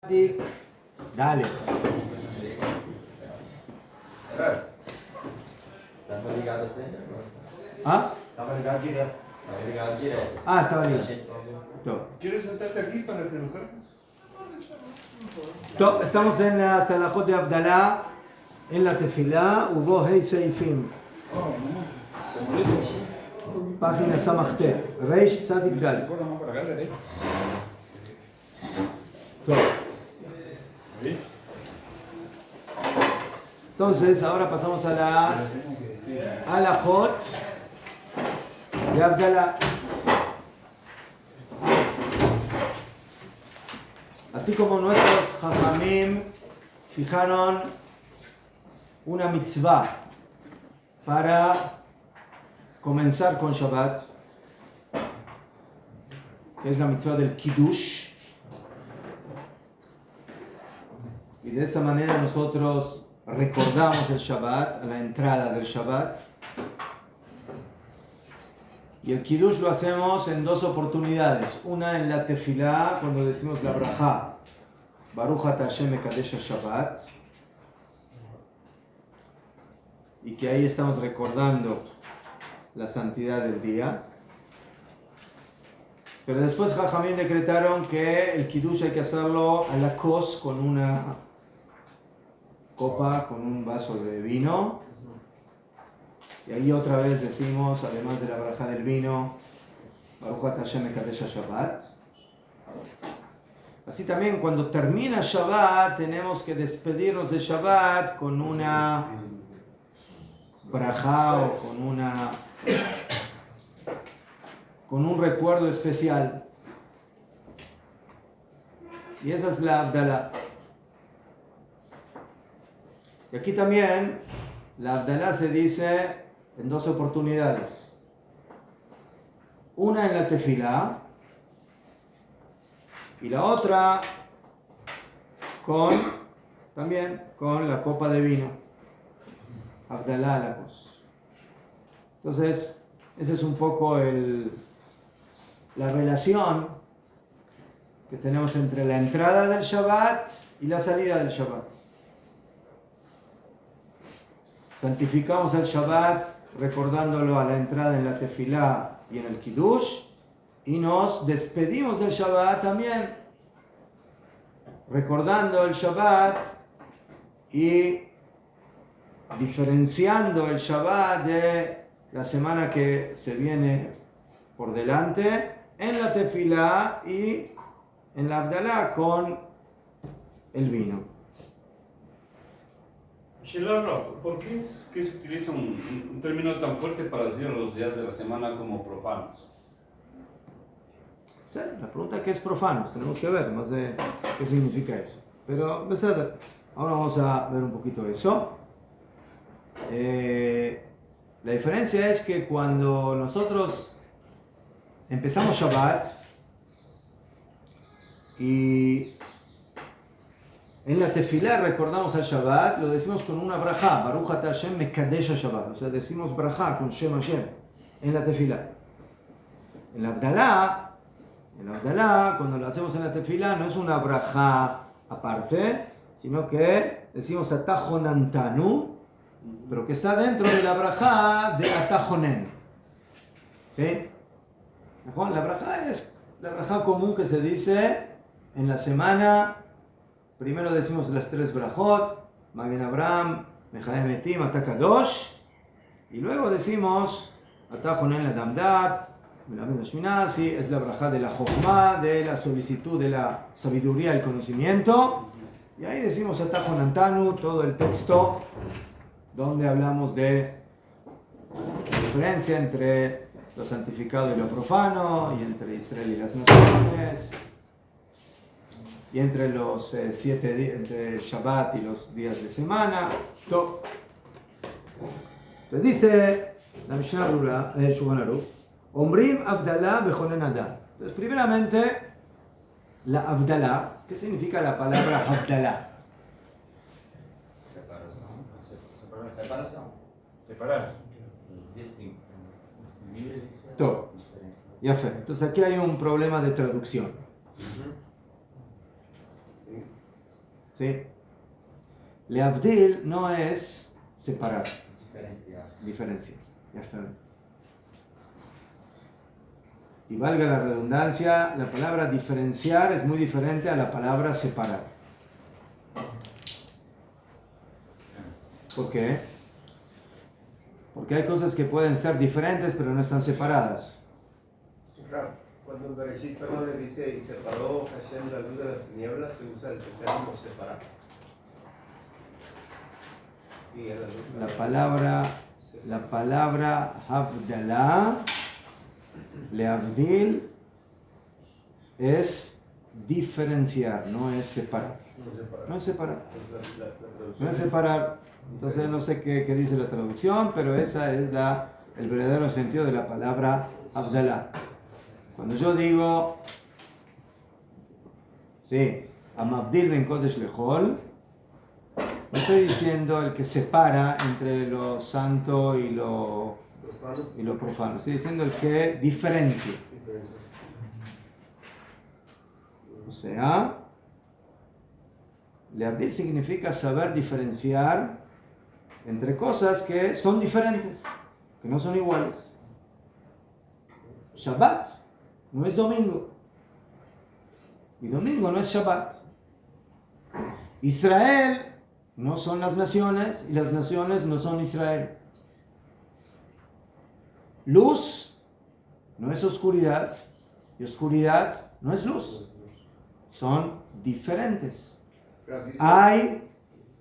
Dale. Estava ligado até. ¿Ah? Estava ligado direto. Estava ligado direto. Ah, estaba A bien. gente Todo. ¿Quieres sentarte aquí para que lo cargues? Todo. Estamos en la Salahot de Abdalá, en la Tefilá, hubo Hei Seifim. Página Samachtet. Reish Tzadik Gal. Pon la mano para acá, ¿eh? Todo. ¿Sí? Entonces, ahora pasamos a las Alajot de Abdalá. Así como nuestros Jajamim fijaron una mitzvah para comenzar con Shabbat, que es la mitzvah del Kiddush, y de esa manera nosotros recordamos el Shabbat, a la entrada del Shabbat. Y el Kiddush lo hacemos en dos oportunidades. Una en la Tefilá, cuando decimos la Brajá, Baruch Ata Hashem Mekadesh Shabbat. Y que ahí estamos recordando la santidad del día. Pero después Jajamín decretaron que el Kiddush hay que hacerlo a la kos, con una copa, con un vaso de vino. Y ahí otra vez decimos, además de la braja del vino, Baruch Ata Hashem Mekadesh Shabbat. Así también cuando termina Shabbat tenemos que despedirnos de Shabbat con una braja o con un recuerdo especial. Y esa es la Abdalá. Y aquí también la Abdalá se dice en dos oportunidades. Una en la Tefilá y la otra también con la copa de vino. Abdalá la kos. Entonces, esa es un poco la relación que tenemos entre la entrada del Shabbat y la salida del Shabbat. Santificamos el Shabbat recordándolo a la entrada en la Tefilá y en el Kiddush, y nos despedimos del Shabbat también recordando el Shabbat y diferenciando el Shabbat de la semana que se viene por delante en la Tefilá y en la Abdalá con el vino. Sheila, ¿por qué es que se utiliza un término tan fuerte para decir los días de la semana como profanos? Sí, la pregunta es qué es profanos, tenemos que ver más de qué significa eso. Pero ahora vamos a ver un poquito eso. La diferencia es que cuando nosotros empezamos Shabbat y en la Tefilá recordamos al Shabbat, lo decimos con una brajá, Baruch Ata Hashem Mekadesh Shabbat, o sea, decimos brajá con Shem Hashem en la Tefilá. En la Abdalá, cuando lo hacemos en la Tefilá, no es una brajá aparte, sino que decimos Atajonantanu, pero que está dentro de la brajá de Atajonen. ¿Sí? La brajá es la brajá común que se dice en la semana. Primero decimos las tres brajot, Magen Abraham, Mechaem Etim, Atakadosh, y luego decimos Atajonen la Damdat, Melamed Shminah, sí, es la brajá de la Jochma, de la solicitud, de la sabiduría, el conocimiento, y ahí decimos Atajonantanu, todo el texto donde hablamos de la diferencia entre lo santificado y lo profano, y entre Israel y las naciones, y entre los 7 días, entre el Shabbat y los días de semana. Todo. Entonces dice la Mishnah Rura, el Shulchan Aruch, Omrim Abdalá bejonen adat. Entonces, primeramente, la Abdalá. ¿Qué significa la palabra Abdalá? Separar. Todo. Ya fue. Entonces aquí hay un problema de traducción. ¿sí? Leavdil no es separar, diferenciar. Ya está. Y valga la redundancia, la palabra diferenciar es muy diferente a la palabra separar. ¿Por qué? Porque hay cosas que pueden ser diferentes pero no están separadas. Claro, cuando en Bereshit le dice y separó Hashem la luz de las tinieblas, se usa el término separar. Y en la palabra Havdalah, Leavdil, es diferenciar, no es separar. No es separar. No es separar. Entonces no sé qué dice la traducción, pero esa es el verdadero sentido de la palabra Havdalah. Cuando yo digo, sí, Amavdil ben Kodesh lechol, no estoy diciendo el que separa entre lo santo y lo profano. Estoy diciendo el que diferencia. O sea, Leavdil significa saber diferenciar entre cosas que son diferentes, que no son iguales. Shabbat no es domingo. Y domingo no es Shabbat. Israel no son las naciones y las naciones no son Israel. Luz no es oscuridad y oscuridad no es luz. Son diferentes. Hay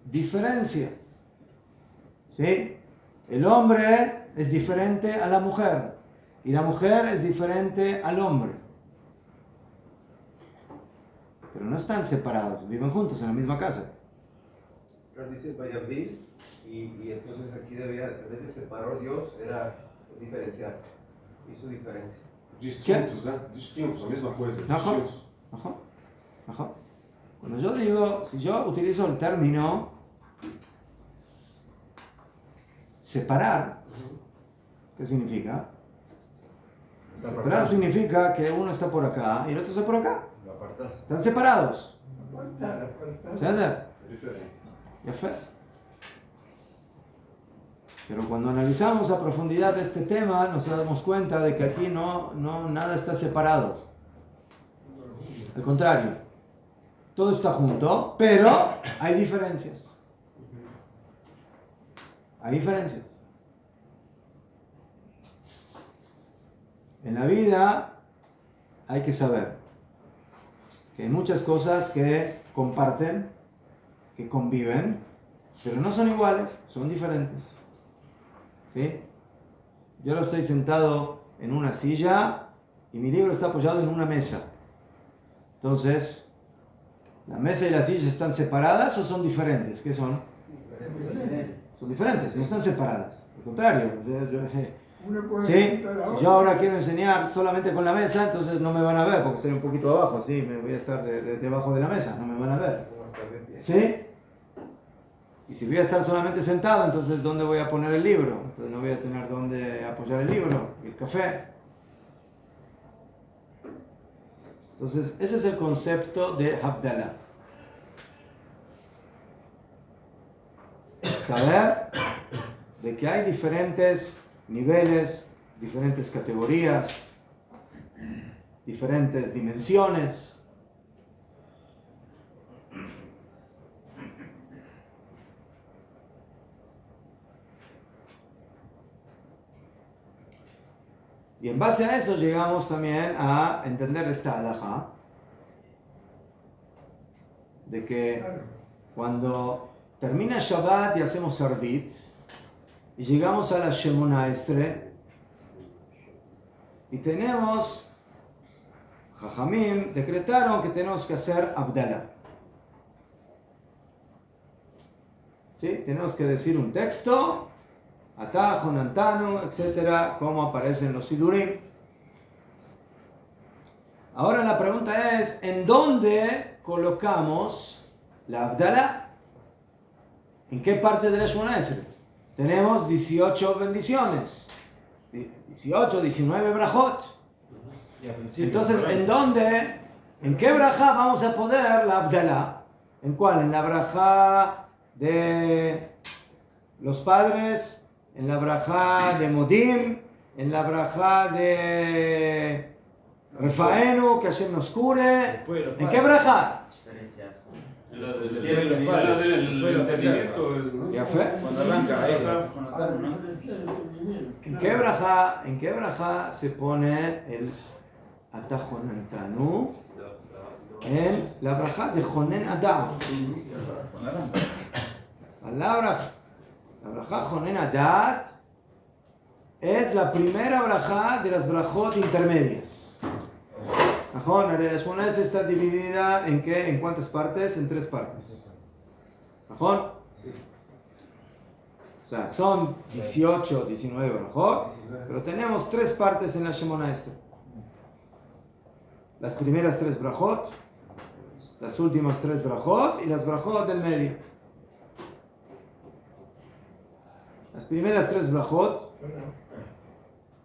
diferencia. ¿Sí? El hombre es diferente a la mujer y la mujer es diferente al hombre. Pero no están separados, viven juntos en la misma casa. Pero dice Vayavdil, y entonces aquí debía, en vez de separar Dios, era diferenciar. Hizo diferencia. Distintos, né? Distintos, a mesma coisa. Distintos. Ajá. Cuando yo digo, si yo utilizo el término separar, ¿qué significa? Separar significa que uno está por acá y el otro está por acá. Están separados. Diferente. Ya fue. Pero cuando analizamos a profundidad este tema, nos damos cuenta de que aquí no nada está separado. Al contrario, todo está junto, pero hay diferencias. Hay diferencias. En la vida hay que saber que hay muchas cosas que comparten, que conviven, pero no son iguales, son diferentes. ¿Sí? Yo estoy sentado en una silla y mi libro está apoyado en una mesa. Entonces, ¿la mesa y la silla están separadas o son diferentes? ¿Qué son? Son diferentes, no están separadas. Al contrario, ¿sí? Si yo ahora quiero enseñar solamente con la mesa, entonces no me van a ver porque estoy un poquito abajo, ¿sí? Me voy a estar debajo de la mesa, no me van a ver. ¿Sí? Y si voy a estar solamente sentado, entonces ¿dónde voy a poner el libro? Entonces no voy a tener dónde apoyar el libro, el café. Entonces, ese es el concepto de Havdalah. Saber de que hay diferentes niveles, diferentes categorías, diferentes dimensiones. Y en base a eso llegamos también a entender esta halajá de que cuando termina Shabbat y hacemos Arvit y llegamos a la Shemona Estre y tenemos, Jajamim decretaron que tenemos que hacer Havdalah. ¿Sí? Tenemos que decir un texto, Atajo, Nantano, etcétera, como aparecen los Sidurim. Ahora la pregunta es, ¿en dónde colocamos la Havdalah? ¿En qué parte de la Shemona Esrei? Tenemos 18 bendiciones, 18, 19 brajot. Entonces, ¿en dónde, en qué braja vamos a poner la Havdalah? ¿En cuál? En la brajá de los padres, en la brajá de Modim, en la brajá de Refaenu, que Hashem nos cure. ¿En qué brajá? En la del cielo, en la del entendimiento, ¿no? ¿Ya fue? Cuando arranca, ¿no? ¿En qué brajá se pone el atajonantanu? En la brajá de Jonen Adar. La brajá Jonen Adar es la primera brajá de las brajot intermedias. La Shemona está dividida en qué? ¿En cuántas partes? En 3 partes. ¿Najón? O sea, son 18, 19 brajot, pero tenemos 3 partes en la Shemona Esra. Las primeras 3 brajot, las últimas 3 brajot y las brajot del medio. Las primeras 3 brajot,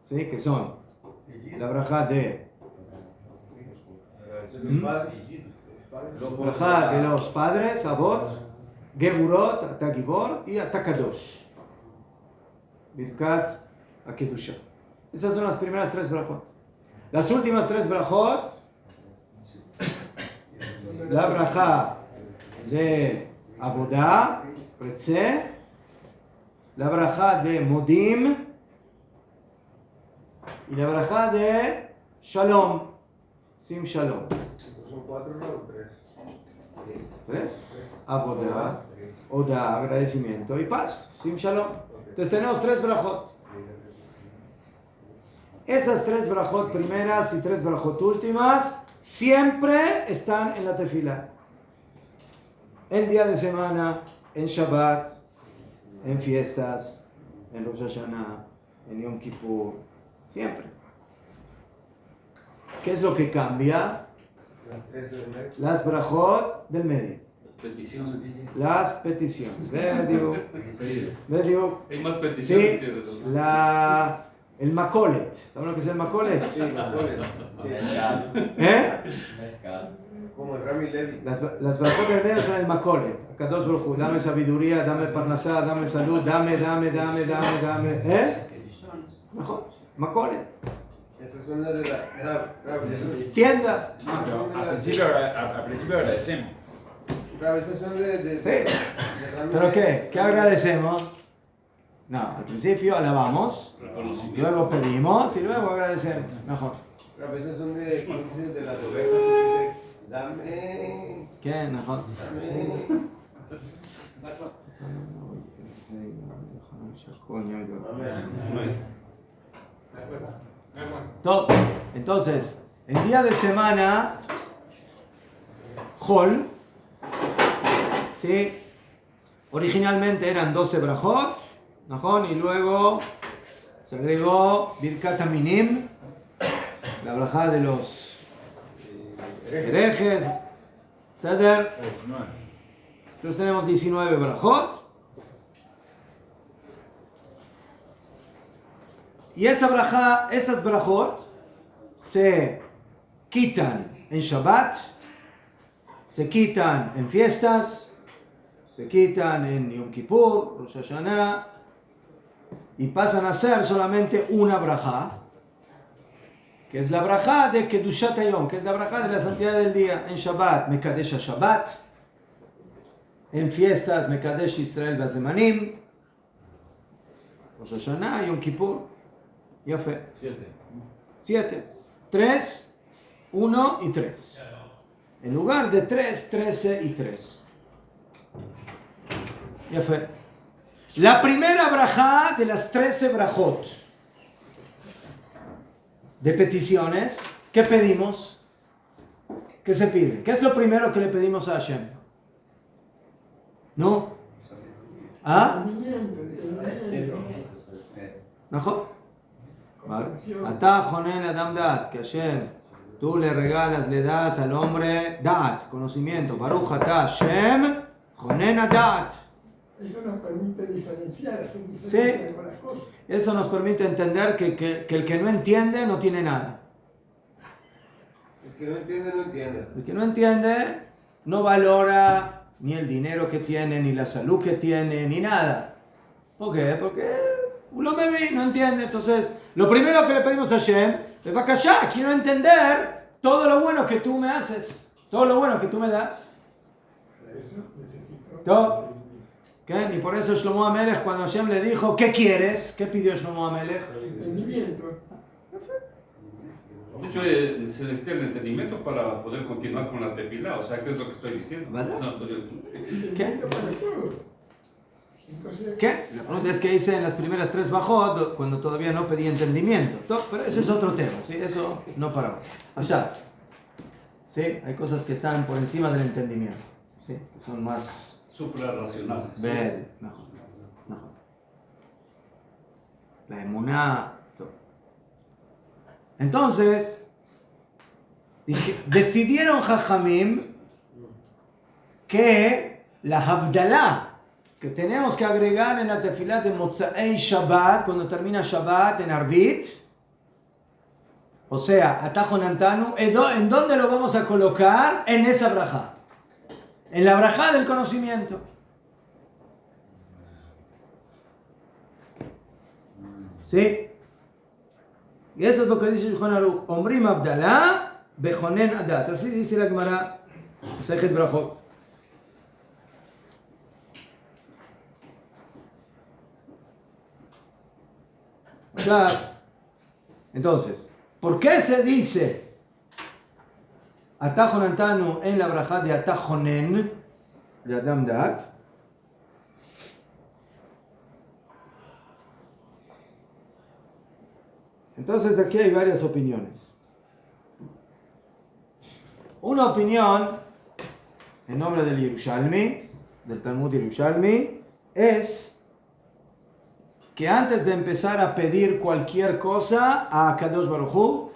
¿sí? Que son la brajá de brajá de los padres, Avot, Geburot, Atagibor y Atakadosh. Birkat Akedusha. Esas son las primeras 3 brajot. Las últimas 3 brajot, la brajá de Avodah, Pretze, la brajá de Modim y la brajá de Shalom, Sim Shalom. ¿Son 4 o 3? 3. Avodah, Oda, agradecimiento y paz, Sim Shalom. Entonces tenemos 3 brajot. Esas 3 brajot primeras y 3 brajot últimas siempre están en la tefila. En día de semana, en Shabbat, en fiestas, en Rosh Hashanah, en Yom Kippur, siempre. ¿Qué es lo que cambia? Las brajot del medio. Las peticiones. Hay más peticiones Sí, que de los... el makolet. ¿Saben lo que es el makolet? Sí, Macolet. ¿Eh? Como el Rami Levi. Las brajot del medio son el makolet. Akadosh Baruj Hu, dame sabiduría, dame parnasá, dame salud, dame. ¿Eh? Mejor. Makolet. Eso son las de la... Tienda. Al principio agradecemos. Esas son de Sí. ¿Pero qué? ¿Qué agradecemos? No, al principio alabamos, luego pedimos y luego agradecemos. Mejor. A veces son de las ovejas que dicen, dame, ¿Qué? Mejor. Entonces, en día de semana, Hol, ¿sí? Originalmente eran 12 brajot, y luego se agregó Birkat Aminim, la brajá de los herejes, Seder. Entonces tenemos 19 brajot. Y esas brajot se quitan en Shabbat, se quitan en fiestas, se quitan en Yom Kippur, Rosh Hashanah, y pasan a ser solamente una brajá, que es la brajá de Kedushat Hayom, que es la brajá de la santidad del día. En Shabbat, Mekadesh Shabbat, en fiestas, Mekadesh Israel Bazemanim, Rosh Hashanah, Yom Kippur. Ya fue. 7. 3, 1 y 3. En lugar de 3, 13 y 3. Ya fue. La primera brajá de las 13 brajot de peticiones, ¿qué pedimos? ¿Qué se pide? ¿Qué es lo primero que le pedimos a Hashem? ¿No? ¿Ah? ¿No? Atá jonen adam dat, que Hashem, tú le regalas, le das al hombre dat, conocimiento. Baruch atá Hashem jonen adat. Eso nos permite diferenciar, hacer diferencia con las cosas. Eso nos permite entender que el que no entiende no tiene nada. El que no entiende, no entiende. El que no entiende no valora ni el dinero que tiene, ni la salud que tiene, ni nada. ¿Por qué? Porque uno me ve, no entiende. Entonces, lo primero que le pedimos a Hashem es Bakashá, quiero entender todo lo bueno que tú me haces, todo lo bueno que tú me das. Eso necesito. ¿Todo? ¿Qué? Y por eso Shlomo Amelech, cuando Hashem le dijo, ¿qué quieres? ¿Qué pidió Shlomo Amelech? Entendimiento. De hecho, se necesita el entendimiento para poder continuar con la tefilá. O sea, ¿qué es lo que estoy diciendo? ¿Verdad? O sea, ¿Qué? Para todo. Entonces, ¿Qué? La pregunta es que hice en las primeras 3 bajot cuando todavía no pedí entendimiento. Pero ese es otro tema, ¿sí? Eso no para hoy. Allá. ¿Sí? Hay cosas que están por encima del entendimiento. ¿Sí? Que son más... suprarracionales. No. La emuná. Entonces, decidieron Jajamim que la Havdalah que tenemos que agregar en la tefilá de Motzei Shabbat, cuando termina Shabbat en Arvit, o sea, Atajo Nantanu, ¿en dónde lo vamos a colocar? En esa brajá. En la brajá del conocimiento. ¿Sí? Y eso es lo que dice Shulchan Aruch. Omrim Abdalá, Bejonen Adat. Así dice la Gemara, Sejet Brajot. Entonces, ¿por qué se dice Atajo Nantanu en la brajá de Atajonen, de Adam Dat? Entonces aquí hay varias opiniones. Una opinión, en nombre del Yerushalmi, del Talmud Yerushalmi, es que antes de empezar a pedir cualquier cosa a Kadosh Baruj Hu,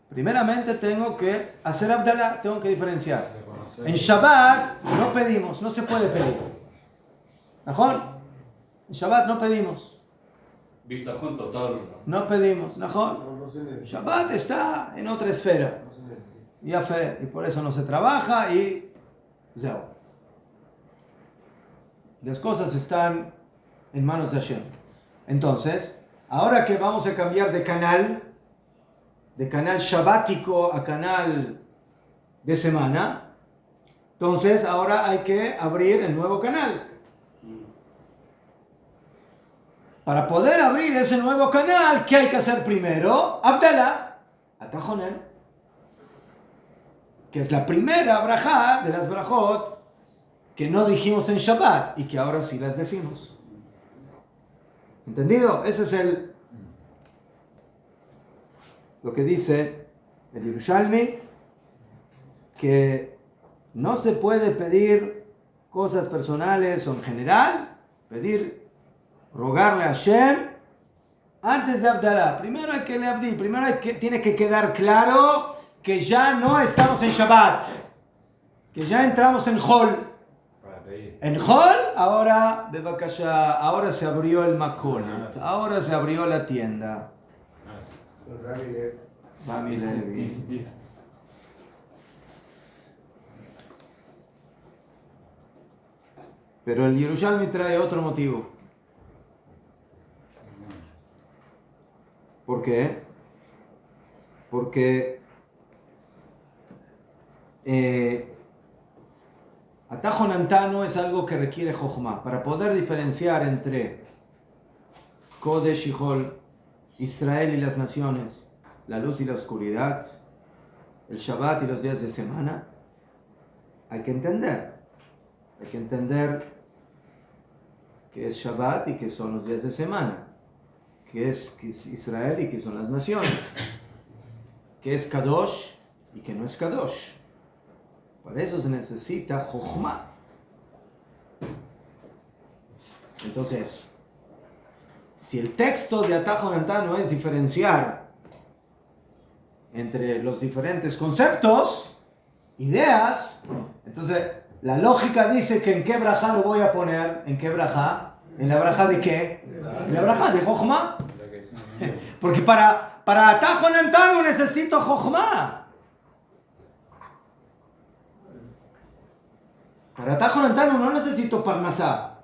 primeramente tengo que hacer Abdalá, tengo que diferenciar. En Shabbat no pedimos, no se puede pedir. ¿Najón? En Shabbat no pedimos. Bitajón total. No pedimos, ¿najón? No se necesita. Shabbat está en otra esfera. No se necesita. Y por eso no se trabaja y... zero. Las cosas están en manos de Hashem. Entonces, ahora que vamos a cambiar de canal shabático a canal de semana, entonces ahora hay que abrir el nuevo canal. Para poder abrir ese nuevo canal, ¿qué hay que hacer primero? Abdalá, Atajonen, que es la primera brajá de las brajot que no dijimos en Shabbat y que ahora sí las decimos. ¿Entendido? Ese es lo que dice el Yerushalmi, que no se puede pedir cosas personales o en general, rogarle a Hashem antes de Abdalá. Primero hay que le abdir, tiene que quedar claro que ya no estamos en Shabbat, que ya entramos en Hol. En Hol, ahora, Bebakasha, ahora se abrió el Makonet, ahora se abrió la tienda. Rami Levi. Pero el Yerushalmi trae otro motivo. ¿Por qué? Porque Atajo Nantano es algo que requiere Jochma. Para poder diferenciar entre Kodesh y Hol, Israel y las naciones, la luz y la oscuridad, el Shabbat y los días de semana, hay que entender qué es Shabbat y qué son los días de semana, qué es Israel y qué son las naciones, qué es Kadosh y qué no es Kadosh. Para eso se necesita Jochma. Entonces, si el texto de Atajo Nantano es diferenciar entre los diferentes conceptos, ideas, entonces la lógica dice que en qué brajá lo voy a poner. ¿En qué brajá? ¿En la brajá de qué? En la brajá de Jochma. Porque para Atajo Nantano necesito Jochma. Para Tajo Nantano no necesito parnasá,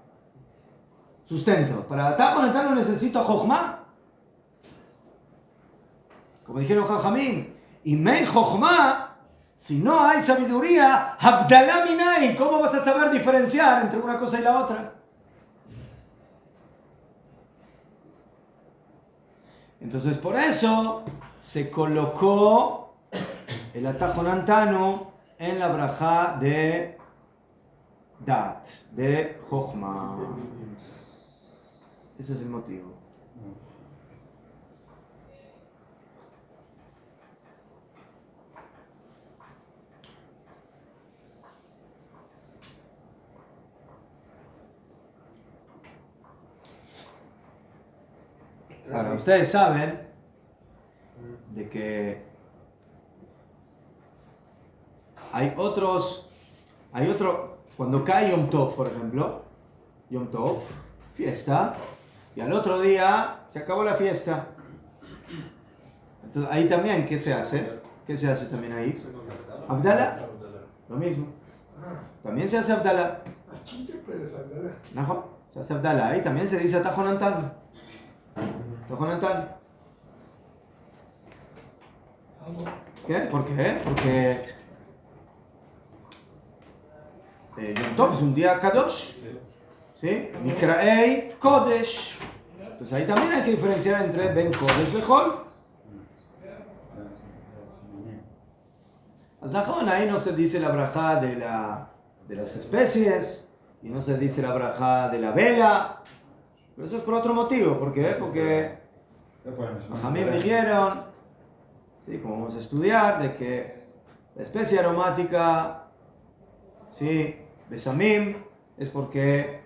sustento. Para Tajo Nantano necesito jochma. Como dijeron Jajamín, y men jochma, si no hay sabiduría, Havdalah minayin, ¿cómo vas a saber diferenciar entre una cosa y la otra? Entonces por eso se colocó el atajo Nantanu en la brajá de Dat, de Jochma. Ese es el motivo. Ahora, ustedes saben de que hay otro, cuando cae Yom Tov, por ejemplo, Yom Tov, fiesta, y al otro día se acabó la fiesta. Entonces, ahí también, ¿qué se hace? ¿Qué se hace también ahí? Havdalah, lo mismo. También se hace Havdalah. Aquí te puedes hablar. ¿No? Se hace Havdalah, ahí también se dice Atajo Nantanu. Atajo Nantanu. ¿Qué? ¿Por qué? Porque Yom Tov es un día Kadosh, ¿sí? Mikraei Kodesh. Entonces ahí también hay que diferenciar entre Ben Kodesh y Lechol. Ahí no se dice la brajá de las especies y no se dice la brajá de la vela. Pero eso es por otro motivo. ¿Por qué? Porque Jajamim dijeron, ¿sí? Como vamos a estudiar, de que la especie aromática, ¿sí? Besamim, es porque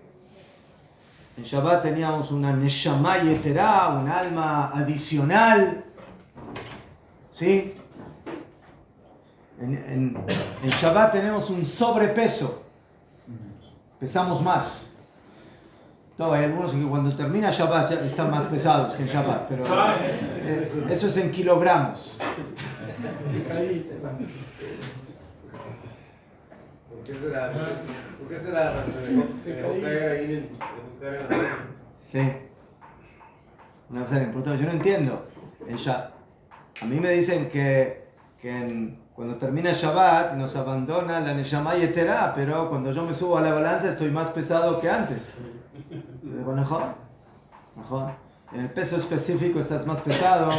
en Shabbat teníamos una neshama yeterá, un alma adicional, ¿sí? En Shabbat tenemos un sobrepeso, pesamos más. Todo, hay algunos que cuando termina Shabbat ya están más pesados que en Shabbat, pero eso es en kilogramos. ¿Por qué será? ¿Por qué será? ¿Se dejó caer ahí en el... Sí. Una cosa importante, yo no entiendo. A mí me dicen que cuando termina Shabbat nos abandona la Neshama Yeterá, pero cuando yo me subo a la balanza estoy más pesado que antes. Digo, mejor. En el peso específico estás más pesado,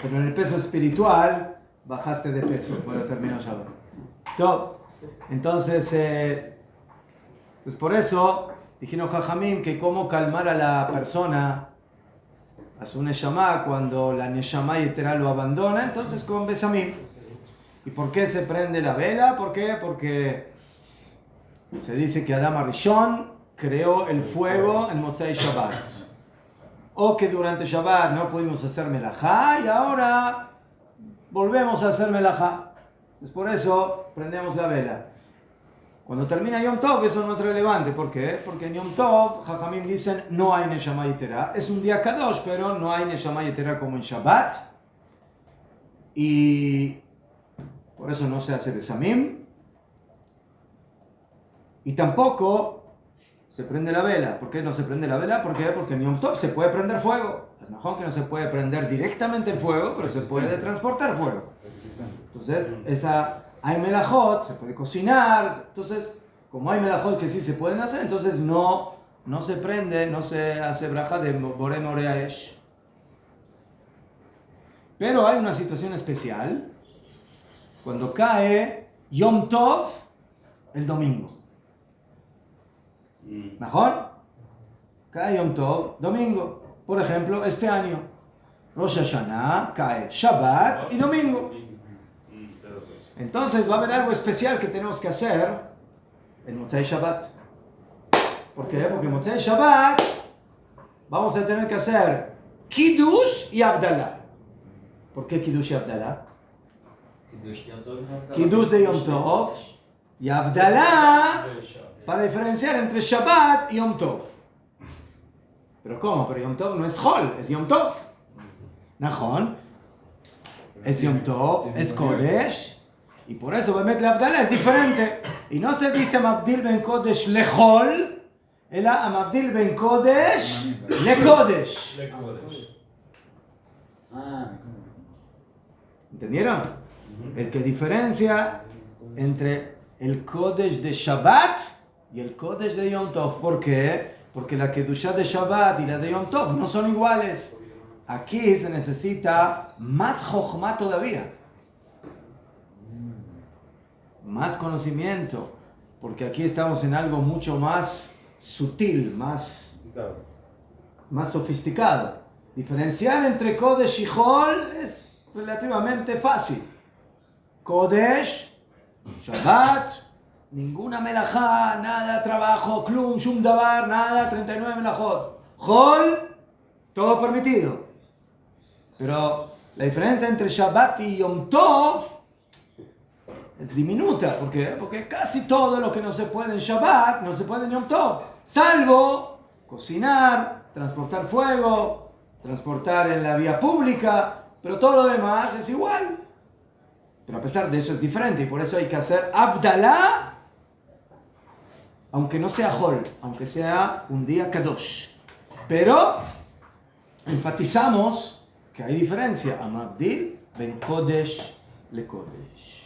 pero en el peso espiritual bajaste de peso cuando terminó Shabbat. Entonces, pues por eso dijeron Jajamim que cómo calmar a la persona, a su Neshama, cuando la Neshama Yeterá lo abandona, entonces con Besamim. ¿Y por qué se prende la vela? ¿Por qué? Porque se dice que Adam Arishon creó el fuego en Motzei Shabbat. O que durante Shabbat no pudimos hacer melajá y ahora volvemos a hacer melajá. Es por eso prendemos la vela. Cuando termina Yom Tov eso no es relevante. ¿Por qué? Porque en Yom Tov, Jajamim dicen, no hay Neshama Yeterá. Es un día Kadosh, pero no hay Neshama Yeterá como en Shabbat. Y por eso no se hace Besamim. Y tampoco se prende la vela. ¿Por qué no se prende la vela? ¿Por qué? Porque en Yom Tov se puede prender fuego. Es mejor que no se puede prender directamente el fuego, pero se puede transportar fuego. Entonces, hay melajot, se puede cocinar. Entonces, como hay melajot que sí se pueden hacer, entonces no se prende, no se hace braja de Boré Morea Esh. Pero hay una situación especial cuando cae Yom Tov el domingo. ¿Mejor? Cae Yom Tov domingo. Por ejemplo, este año Rosh Hashanah cae Shabbat y domingo. Entonces va a haber algo especial que tenemos que hacer en Motzei Shabbat. ¿Por qué? Porque en Motzei Shabbat vamos a tener que hacer Kiddush y Havdalah. ¿Por qué Kiddush y Havdalah? Kiddush de Yom Tov y Havdalah para diferenciar entre Shabbat y Yom Tov. ¿Pero cómo? Pero Yom Tov no es Hol, es Yom Tov. Najón. Es Yom Tov, es Kodesh. Y por eso Bemet la Abdala es diferente. Y no se dice Mabdil ben Kodesh lechol, ela Mabdil ben Kodesh le Kodesh. ¿Entendieron? El que diferencia entre el Kodesh de Shabbat y el Kodesh de Yom Tov. ¿Por qué? Porque la Kedushá de Shabbat y la de Yom Tov no son iguales. Aquí se necesita más Jochma todavía. Más conocimiento. Porque aquí estamos en algo mucho más sutil, más sofisticado. Diferenciar entre Kodesh y Hol es relativamente fácil. Kodesh, Shabbat, ninguna melajá, nada trabajo, klum, shum davar, nada, 39 melajot. Hol, todo permitido. Pero la diferencia entre Shabbat y Yom Tov es diminuta. ¿Por qué? Porque casi todo lo que no se puede en Shabbat no se puede en Yom Tov. Salvo cocinar, transportar fuego, transportar en la vía pública. Pero todo lo demás es igual. Pero a pesar de eso es diferente. Y por eso hay que hacer Abdalá, aunque no sea Hol, aunque sea un día Kadosh. Pero enfatizamos que hay diferencia. Amabdil ben Kodesh le Kodesh.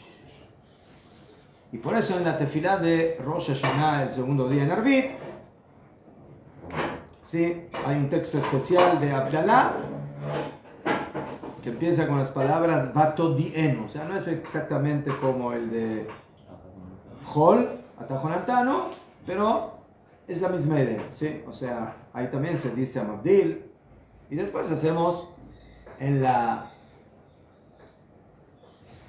Y por eso en la tefilá de Rosh Hashanah, el segundo día en Arvit, ¿sí? Hay un texto especial de Abdalá que empieza con las palabras Batodienu. O sea, no es exactamente como el de Hol, Atajonantano, pero es la misma idea, ¿sí? O sea, ahí también se dice Amabdil. Y después hacemos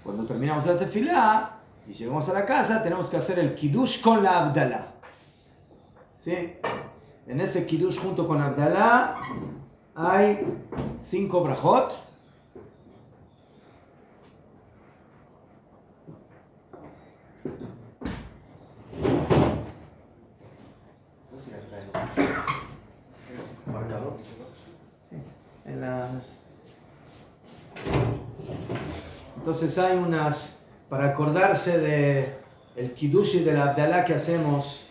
cuando terminamos la tefilá y llegamos a la casa, tenemos que hacer el Kiddush con la Abdalá. ¿Sí? En ese Kiddush junto con Abdalá hay 5 brajot. Marcador. Entonces hay unas, para acordarse de el Kiddush y de la Abdalá que hacemos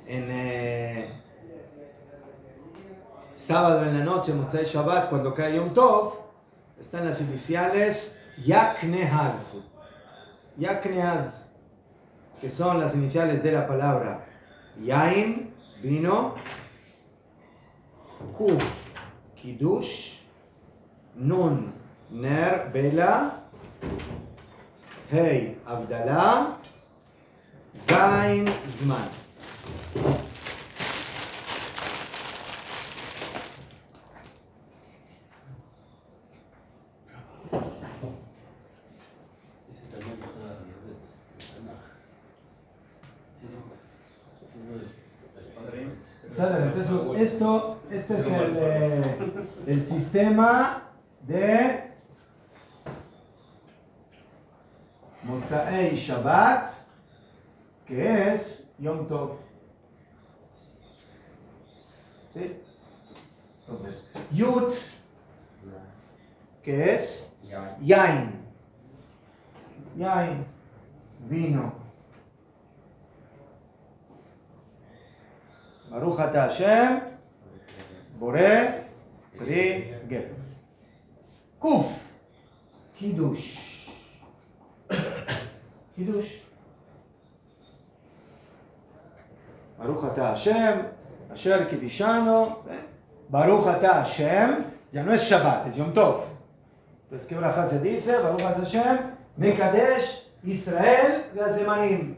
en sábado en la noche, Motzai Shabbat, cuando cae Yom Tov, están las iniciales Yaknehaz. Yaknehaz, que son las iniciales de la palabra Yain, vino, Kuf, Kiddush, Nun, Ner, vela, Hey, Abdalá, Zain, Zman. Entonces, este es el sistema de Motzai Shabbat, que es Yom Tov. ¿Sí? Entonces, Yud, que es Yain. Yain, vino. Baruch ata Hashem, Boré, Pri, Gefer. Kuf, Kiddush. Kiddush. Baruch ata Hashem, Asher Kidishano. Baruch ata Hashem, ya no es Shabbat, es Yom Tov. Entonces, ¿qué braja se dice? Baruch ata Hashem, Mekadesh, Israel, Veazemanim.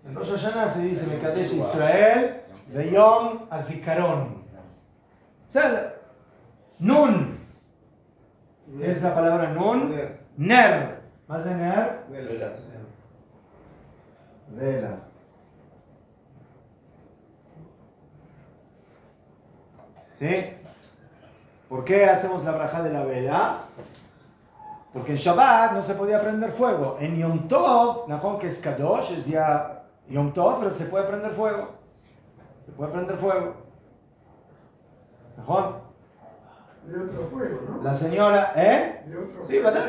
En Rosh Hashanah se dice Mekadesh Israel Veyom Azikaron. ¿Sabes? Nun. ¿Qué es la palabra nun? Ner. ¿Más de ner? Vela. ¿Sí? ¿Por qué hacemos la braja de la vela? Porque en Shabbat no se podía prender fuego. En Yom Tov, Najón, que es Kadosh, es ya Yom Tov, pero se puede prender fuego. Se puede prender fuego. ¿Najón? De otro fuego, ¿no? La señora, ¿eh? De otro Sí, ¿verdad?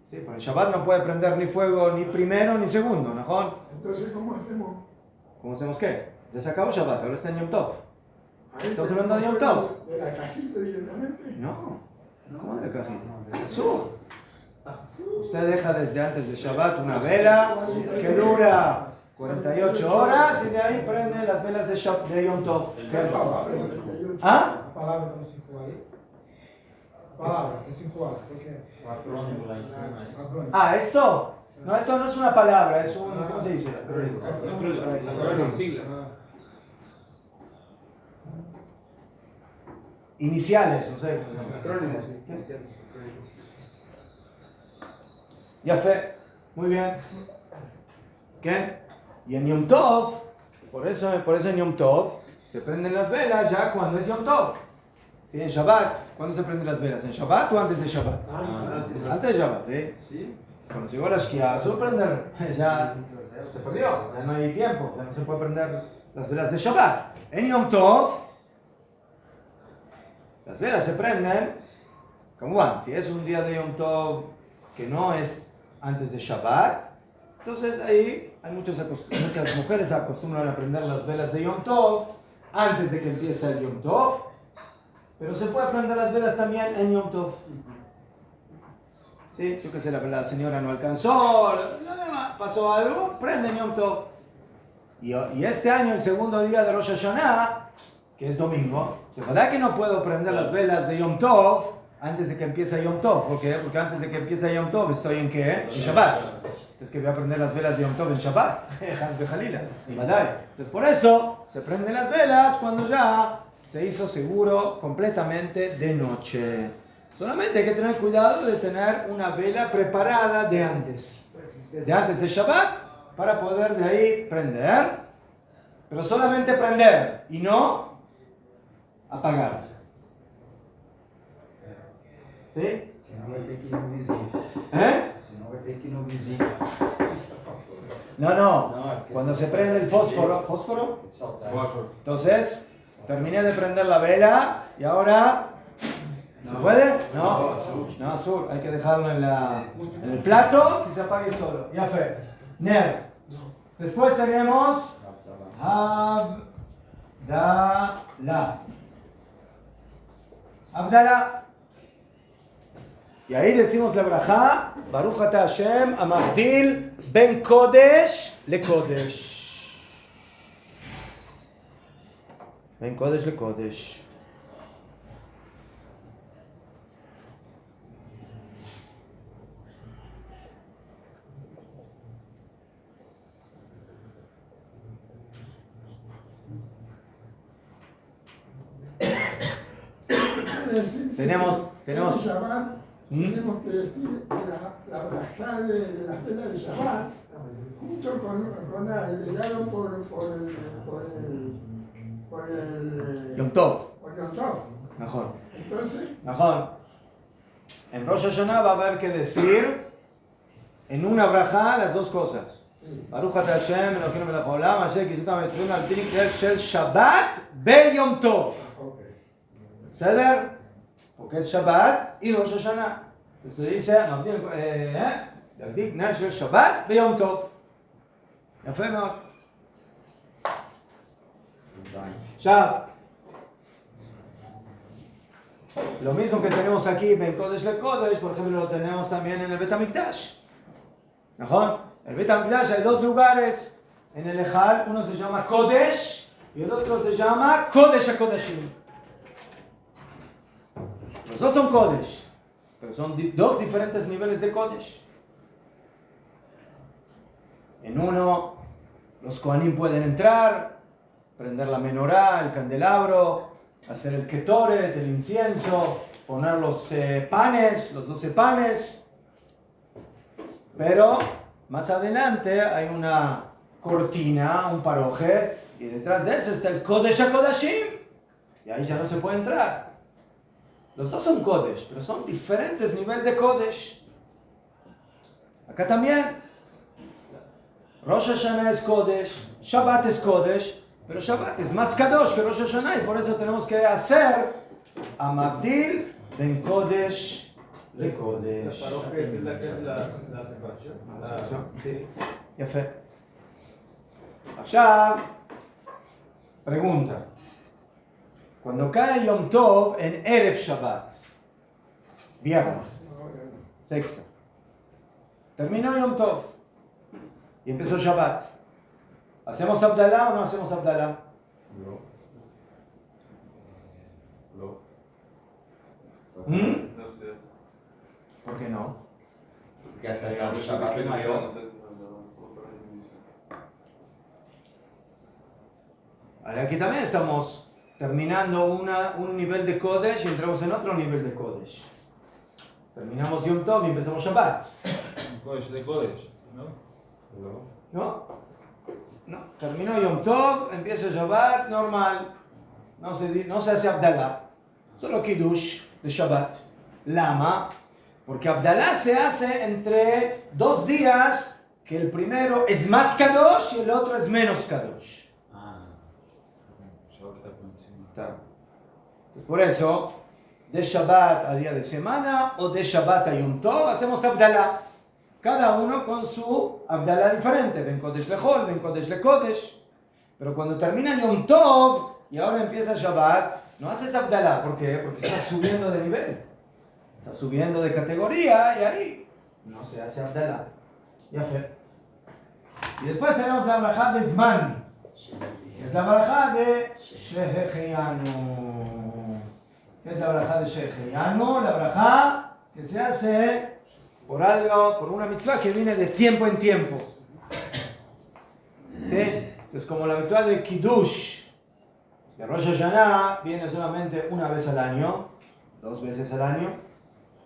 Sí, por el Shabbat no puede prender ni fuego ni primero ni segundo, ¿no? Entonces, ¿cómo hacemos? ¿Cómo hacemos qué? Ya se acabó Shabbat, ahora está en Yom Tov. Ahí ¿Estamos tenemos hablando de Yom fuego Tov? ¿De la cajita directamente? No, ¿cómo de la cajita? Azul. Usted deja desde antes de Shabbat una vela que dura 48 horas y de ahí prende las velas de Yom Tov. ¿Ah? A palavra está no 5 aí. A palavra está 5 horas. O que é? O acrônimo lá em cima. Acrônimo. Ah, ¿esto? No, esto no es una palabra, es un... ¿Cómo se dice? Sigla. Iniciales, no sé. Acrónimo, sí. Ya fe, muy bien. ¿Qué? Y en Yom Tov, por eso en Yom Tov se prenden las velas ya cuando es Yom Tov. ¿Sí? En Shabbat, ¿cuándo se prenden las velas? ¿En Shabbat o antes de Shabbat? Antes de Shabbat, ¿sí? Cuando llegó la Shkia, se prender, ya se perdió, ya no hay tiempo, ya no se puede prender las velas de Shabbat. En Yom Tov, las velas se prenden, como van, si es un día de Yom Tov que no es antes de Shabbat, entonces ahí hay muchas mujeres acostumbran a prender las velas de Yom Tov antes de que empiece el Yom Tov, pero se puede prender las velas también en Yom Tov. ¿Sí? Yo qué sé, la señora no alcanzó, lo demás, pasó algo, prende en Yom Tov. Y este año, el segundo día de Rosh Hashanah, que es domingo, de verdad que no puedo prender las velas de Yom Tov antes de que empiece Yom Tov. ¿Por qué? Porque antes de que empiece Yom Tov estoy en ¿qué? En Shabbat. Entonces que voy a prender las velas de Yom Tov en Shabbat. Entonces por eso se prenden las velas cuando ya se hizo seguro completamente de noche. Solamente hay que tener cuidado de tener una vela preparada de antes de Shabbat, para poder de ahí prender, pero solamente prender y no apagar. ¿Sí? Senão vai ter que ir no vizinho. ¿Eh? Senão vai ter que ir no vizinho. No. Cuando se prende el fósforo, ¿fósforo? Entonces, terminé de prender la vela y ahora... ¿Se puede? No, azul. Hay que dejarlo en el plato que se apague solo. Ya fue. Ner. Después tenemos Abdalá. Y ahí decimos la brajá, Baruch ata Hashem, amavdil ben kodesh le kodesh. Ben kodesh le kodesh. Tenemos Shabbat, tenemos que decir la brajá de las velas de Shabbat, junto con agregado por el Yom Tov. Por Yom Tov. Mejor. Entonces, Mejor. En Rosh Hashanah va a haber que decir en una brajá las dos cosas. Baruch ata Hashem, Elokeinu melech haolam, asher kisutam mitzvim al din shel Shabbat beyom Tov. ¿Ceder? Porque es Shabbat y Rosh Hashanah. Entonces se dice, להדליק נר של שבת ביום טוב. יפה מאוד. עכשיו, lo mismo que tenemos aquí en Kodesh le Kodesh, por ejemplo, lo tenemos también en el Bet HaMikdash. ¿No? El Bet HaMikdash hay dos lugares en el Ejal, uno se llama Kodesh y el otro se llama Kodesh HaKodeshim. Los dos son Kodesh, pero son dos diferentes niveles de Kodesh. En uno, los Kohanim pueden entrar, prender la menorá, el candelabro, hacer el ketoret, el incienso, poner los panes, los 12 panes. Pero más adelante hay una cortina, un paroje, y detrás de eso está el Kodesh HaKodashim, y ahí ya no se puede entrar. Los dos son Kodesh, pero son diferentes niveles de Kodesh. Acá también, Rosh Hashanah es Kodesh, Shabbat es Kodesh, pero Shabbat es más Kadosh que Rosh Hashanah, y por eso tenemos que hacer Amavdil בין קודש La לקודש. parroquia es la que es la separación. Sí. יפה. עכשיו, pregunta. Cuando cae Yom Tov en Erev Shabbat, viernes, sexta, terminó Yom Tov y empezó Shabbat. ¿Hacemos Abdalá o no hacemos Abdalá? No. No. No sé. ¿Por qué no? Porque hasta el Shabbat de mayor. Aquí también estamos terminando un nivel de Kodesh y entramos en otro nivel de Kodesh. Terminamos Yom Tov y empezamos Shabbat. Kodesh de Kodesh, ¿no? No. ¿No? No. Terminó Yom Tov, empieza Shabbat, normal. No se hace Abdalá. Solo Kiddush de Shabbat. Lama. Porque Abdalá se hace entre 2 días que el primero es más Kadosh y el otro es menos Kadosh. Shabbat está por encima. Entonces, por eso, de Shabbat a día de semana o de Shabbat a Yom Tov hacemos Abdalá. Cada uno con su Abdalá diferente. Ben Kodesh Lechol, Ben Kodesh Lekodesh. Pero cuando termina Yom Tov y ahora empieza Shabbat, no haces Abdalá. ¿Por qué? Porque estás subiendo de nivel. Estás subiendo de categoría y ahí no se hace Abdalá. Ya fue. Y después tenemos la braja de Zman. Es la braja de Shehechianu. ¿Qué es la braja de Shehechianu? La braja que se hace por algo, por una mitzvah que viene de tiempo en tiempo. ¿Sí? Entonces, como la mitzvah de Kiddush, de Rosh Hashanah, viene solamente una vez al año, 2 veces al año.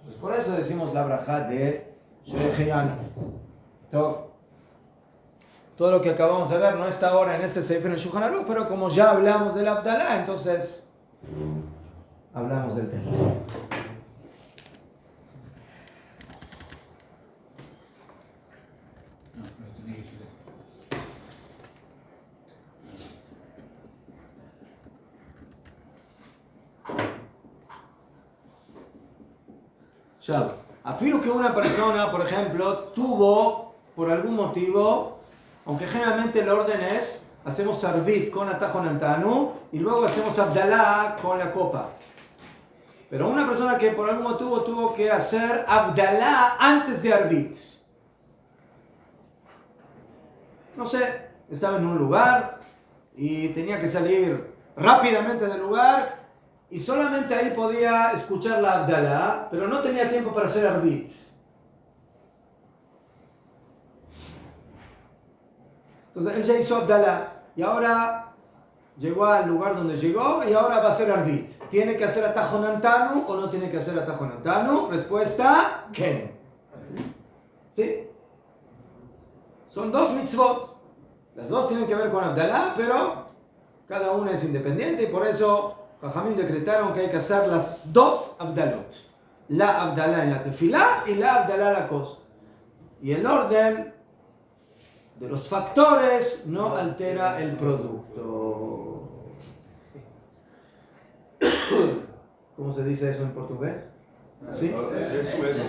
Pues por eso decimos la braja de Shehechianu. Todo lo que acabamos de ver no está ahora en este Sefer en Shulchan Aruch, pero como ya hablamos del Abdalá, entonces hablamos del tema. Ya, afirmo que una persona, por ejemplo, tuvo por algún motivo, aunque generalmente el orden es, hacemos Arvit con Atajo Nantanu y luego hacemos Abdalá con la copa. Pero una persona que por algún motivo tuvo que hacer Abdalá antes de Arvit. No sé, estaba en un lugar y tenía que salir rápidamente del lugar y solamente ahí podía escuchar la Abdalá, pero no tenía tiempo para hacer Arvit. Entonces él ya hizo Abdalá y ahora llegó al lugar donde llegó y ahora va a hacer Arvit. ¿Tiene que hacer Atajo Nantanu o no tiene que hacer Atajo Nantanu? Respuesta, Ken. ¿Sí? Son 2 mitzvot. Las 2 tienen que ver con Abdalá, pero cada una es independiente y por eso Jajamim decretaron que hay que hacer las 2 Abdalot. La Abdalá en la tefilá y la Abdalá en la kos. Y el orden de los factores no altera el producto. ¿Cómo se dice eso en portugués? ¿Así? Eso mesmo.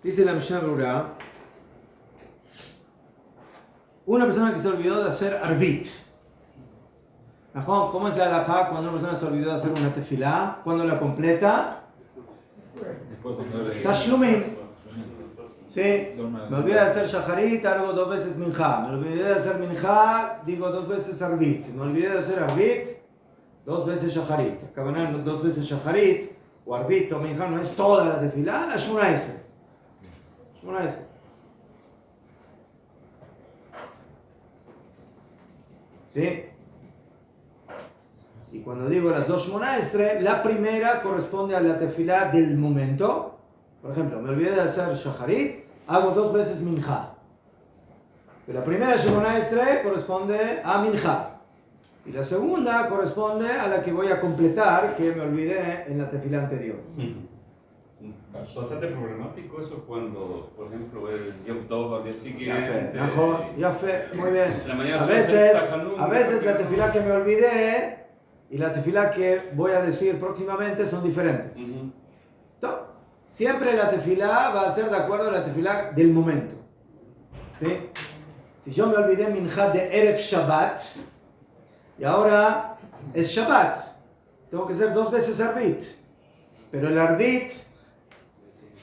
Dice la Mishnah Berurah, una persona que se olvidó de hacer Arvit. ¿Cómo es la halajá cuando una persona se olvidó de hacer una tefilá? ¿Cuándo la completa? Tashlumim. Sí, me olvidé de hacer Shacharit, hago 2 veces Minjá. Me olvidé de hacer Minjá, digo 2 veces Arvit. Me olvidé de hacer Arvit, 2 veces Shacharit. Acaban 2 veces Shacharit, o Arvit o Minjá, no es toda la tefilá, la Shmona Esrei. Shmona Esrei. ¿Sí? Y cuando digo las dos Shmona Esrei, la primera corresponde a la tefilá del momento. Por ejemplo, me olvidé de hacer Shacharit, hago 2 veces Minja. Pero la primera Shemona Esrei corresponde a Minja. Y la segunda corresponde a la que voy a completar, que me olvidé en la tefilá anterior. Bastante problemático eso cuando, por ejemplo, el Yom Tov al día siguiente. Ya fe, muy bien. En la mañana A veces la tefilá que me olvidé y la tefilá que voy a decir próximamente son diferentes. Entonces, siempre la tefilá va a ser de acuerdo a la tefilá del momento. ¿Sí? Si yo me olvidé Minjat de Erev Shabbat y ahora es Shabbat, tengo que hacer 2 veces Arbit. Pero el Arbit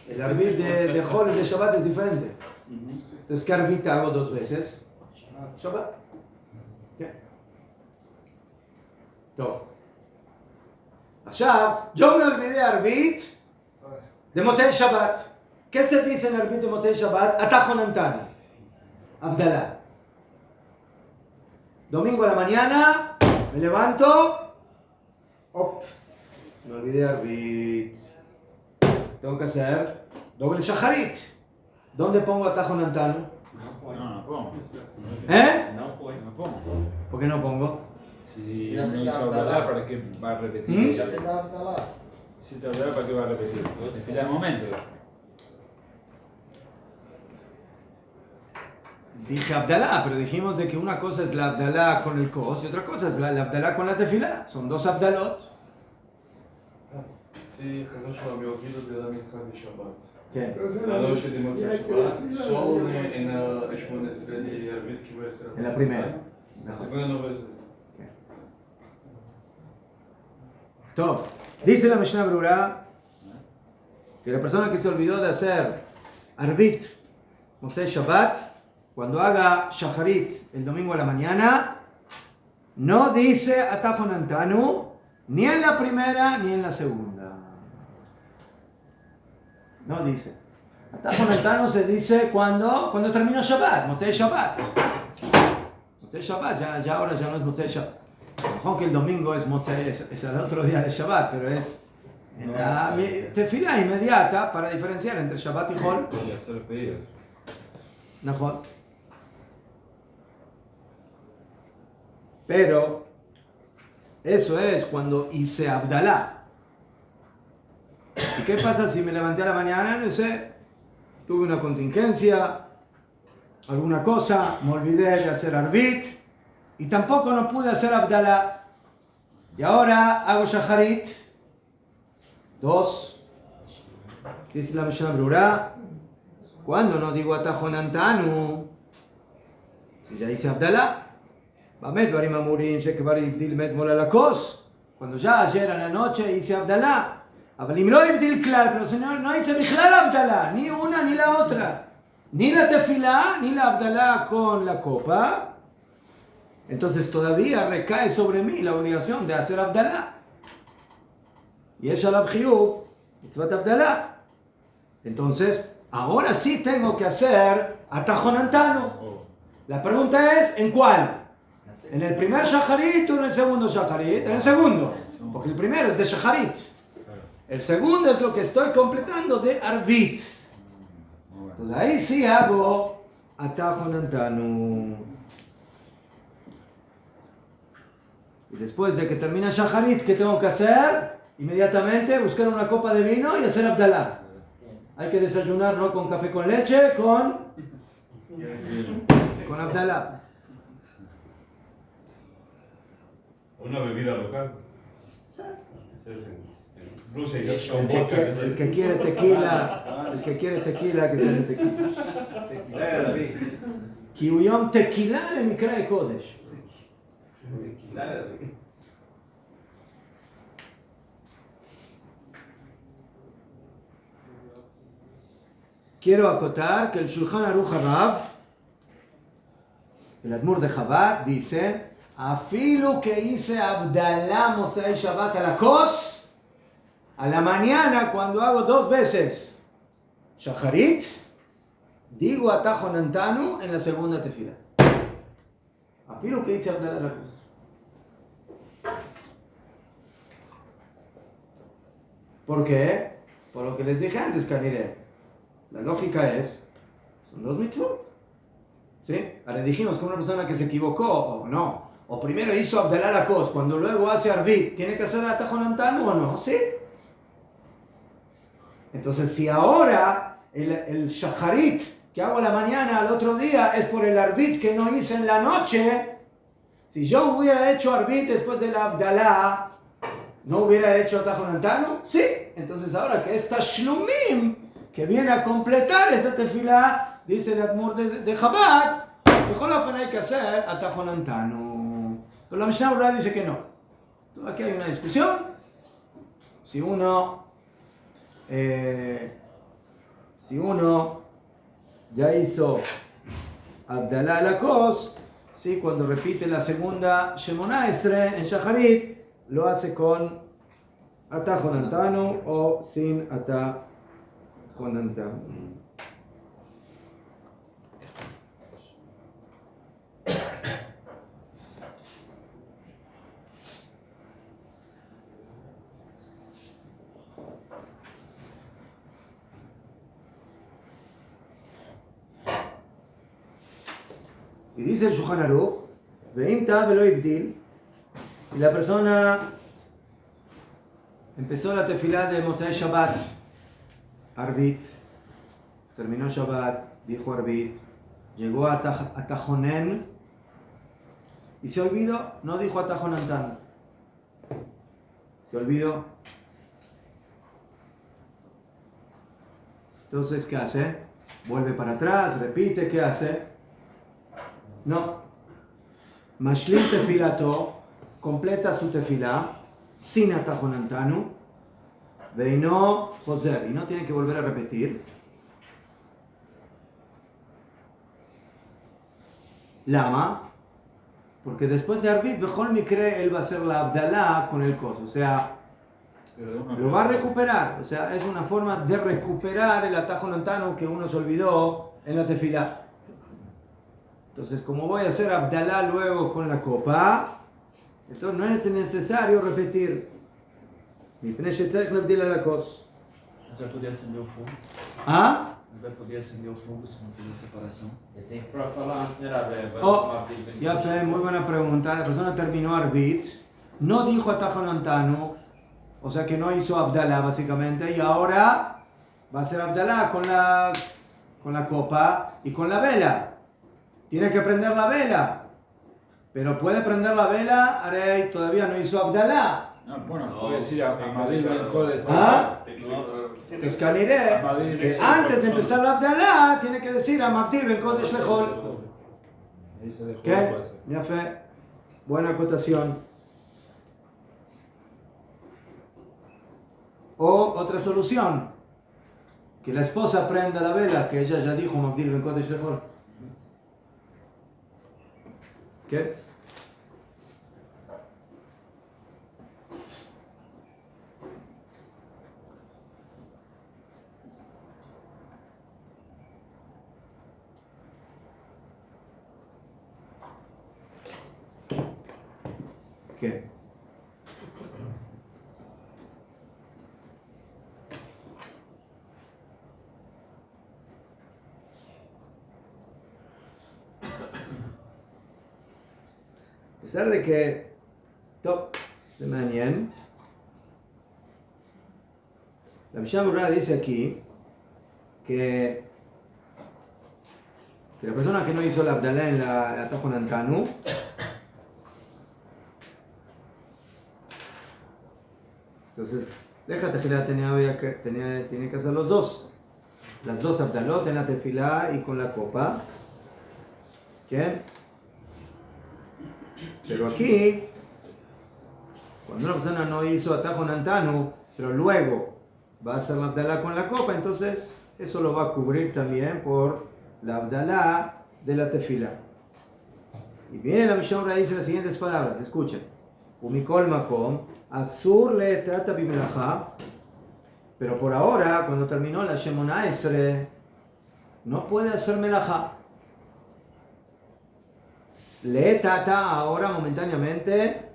de Hol y de Shabbat es diferente. Entonces, ¿qué Arbit hago 2 veces? Shabbat. ¿Qué? Todo. Ahora, yo me olvidé Arbit de Motzei Shabbat. ¿Qué se dice en Arbit de Motzei Shabbat? Atajón Antano. Abdalá. Domingo a la mañana, me levanto. Me olvidé Arbit. Tengo que hacer doble Shacharit. ¿Dónde pongo Atajón Antano? No pongo. No pongo. ¿Por qué no pongo? Si Ya no se hizo sabe Abdalá, hablar. ¿para qué va a repetir? Ya te sabes hablar. Si te Abdalá, ¿para qué va a repetir? Tefilá de momento. Dije Abdalá, pero dijimos de que una cosa es la Abdalá con el Kos y otra cosa es la Abdalá con la tefilá. Son 2 Abdalot. Sí, Chazal Shalom, eu ouvi de la Mincha de Shabbat. ¿Qué? La noche de Motzei Shabbat, solo en la Shemona Esrei y Arbit que voy a hacer. En la primera. La segunda no voy a hacer. Top. Dice la Mishnah Brura que la persona que se olvidó de hacer Arbit, Motzei Shabbat, cuando haga Shacharit el domingo a la mañana, no dice Atajón Antanu, ni en la primera ni en la segunda. No dice. Atajón Antanu se dice cuando termina Shabbat, Motzei Shabbat. Motzei Shabbat, ya ahora ya no es Motzei Shabbat. Mejor que el domingo es Motzei, es el otro día de Shabbat, pero es en la tefilá inmediata para diferenciar entre Shabbat y Hol. Y hacer pedidos. Mejor. Pero eso es cuando hice Abdalá. ¿Y qué pasa si me levanté a la mañana? No sé, tuve una contingencia, alguna cosa, me olvidé de hacer Arbit y tampoco no pude hacer Abdalá. Y ahora hago Shacharit. 2. Dice la Mishnah Brura, cuando no digo Atajón Antanu, si ya hice Abdalá. Cuando ya ayer a la noche hice Abdalá, pero si no hice Bichlal Abdalá, ni una ni la otra, ni la tefilá ni la Abdalá con la copa, entonces todavía recae sobre mí la obligación de hacer Abdalá. Y es Shalav Chiyuv, mitzvat Abdalá. Entonces, ahora sí tengo que hacer Atajón Antanu. La pregunta es, ¿en cuál? ¿En el primer Shacharit o en el segundo Shacharit? En el segundo, porque el primero es de Shacharit. El segundo es lo que estoy completando de Arbit. Entonces ahí sí hago Atajón Antanu. Y después de que termina Shacharit, ¿qué tengo que hacer? Inmediatamente buscar una copa de vino y hacer Abdalá. Hay que desayunar no con café con leche, con Abdalá. Una bebida local. En Rusia ya es con El vodka. que quiere tequila, que quiere tequila. Tequila, David. כי הוא יום תקילה למקרא קודש. Tequila, David. Quiero acotar que el Shulchan Aruch Harav, el Admur de Chabad, dice, afilu que hice Abdalá Motzei Shabbat a la kos, a la mañana cuando hago 2 veces Shacharit, digo Atajón Antanu en la segunda tefila. Afilu que hice Abdalá a la kos. ¿Por qué? Por lo que les dije antes, Caniré. La lógica es, son dos mitzvot. ¿Sí? Ahora dijimos que una persona que se equivocó, o no, o primero hizo Abdalá la Kos, cuando luego hace Arbit, ¿tiene que hacer el Atajonantanu o no? ¿Sí? Entonces, si ahora el Shacharit que hago a la mañana al otro día es por el Arbit que no hice en la noche, si yo hubiera hecho Arbit después de la Abdalá, ¿no hubiera hecho Atajonantanu? Sí. Entonces, ahora que es Tashlumim, que viene a completar esa tefilá, dice el Admur de Chabad, mejor hay que hacer Atajonantanu. Pero la Mishnah Berurah dice que no. Entonces, aquí hay una discusión. Si uno ya hizo Abdalá la Kos, ¿sí? Cuando repite la segunda Shemona Esre en Shacharit, lo hace con Atajonantanu o sin Atajonantanu. Y dice el Shulchan Aruch, Ve'im ta velo ibdil, si la persona empezó la tefilá de Motzei Shabbat, Arbit, terminó Shabbat, dijo Arbit, llegó a Tajonen y se olvidó, no dijo Atajonantanu. Se olvidó. Entonces, ¿qué hace? Vuelve para atrás, repite, ¿qué hace? No. Mashlim tefilato, completa su tefilá, sin Atajonantanu, veino Joser, y no tiene que volver a repetir. Lama, porque después de Arbit, Bechol Mikre, él va a hacer la Abdalá con el coso, o sea, lo va a recuperar, o sea, es una forma de recuperar el Atajonantanu que uno se olvidó en la tefilá. Entonces, como voy a hacer Abdalá luego con la copa, entonces no es necesario repetir. Mi Pneshetzek no dile la cosa. Você vai poder acender o fogo? ¿Ah? Não vai poder acender o fogo se não fizer a separação. Para falar antes de Ravé, Oh, ya sé, muy buena pregunta. La persona terminó Arbit, no dijo Atajonantanu, o sea que no hizo Abdalá básicamente, y ahora va a hacer Abdalá con la copa y con la vela. Tiene que prender la vela, pero puede prender la vela, Arey todavía no hizo Abdalá. No, bueno, puede decir Amadil Ben Jodes. ¿Ah? Entonces Caniré, que antes de empezar la Abdalá, tiene que decir Amadil Ben Kodesh Lechol. ¿Qué? Ya fe. Buena acotación. O otra solución, que la esposa prenda la vela, que ella ya dijo Amadil Ben Kodesh Lechol. ¿Qué? ¿Qué? A pesar de que top de Manien, la Mishnah Berurah dice aquí que la persona que no hizo la Abdalá en la Atajonantanu, entonces déjate que tiene que hacer los dos, las dos Abdalot en la tefilá y con la copa. ¿Qué? Pero aquí, cuando una persona no hizo Atajonantanu, pero luego va a hacer la Abdalá con la copa, entonces eso lo va a cubrir también por la Abdalá de la tefilá. Y bien, la Mishnah Berurah dice las siguientes palabras, escuchen. Umikol makom, asur le trata bimelacha, pero por ahora, cuando terminó la Shemona Esre, no puede hacer melajá. Le tata ahora momentáneamente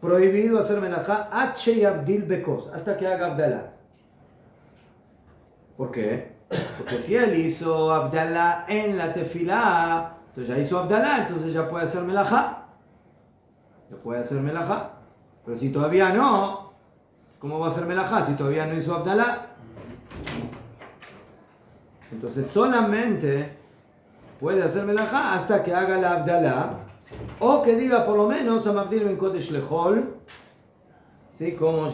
prohibido hacer melajá H y Abdil Bekos, hasta que haga Abdalá. ¿Por qué? Porque si él hizo Abdalá en la tefilá, entonces ya hizo Abdalá, entonces ya puede hacer melajá. Ya puede hacer melajá. Pero si todavía no, ¿cómo va a hacer melajá si todavía no hizo Abdalá? Entonces solamente puede hacer melajá hasta que haga la Abdalá, o que diga por lo menos Amabdil ben Kodesh lechol, ¿sí? Como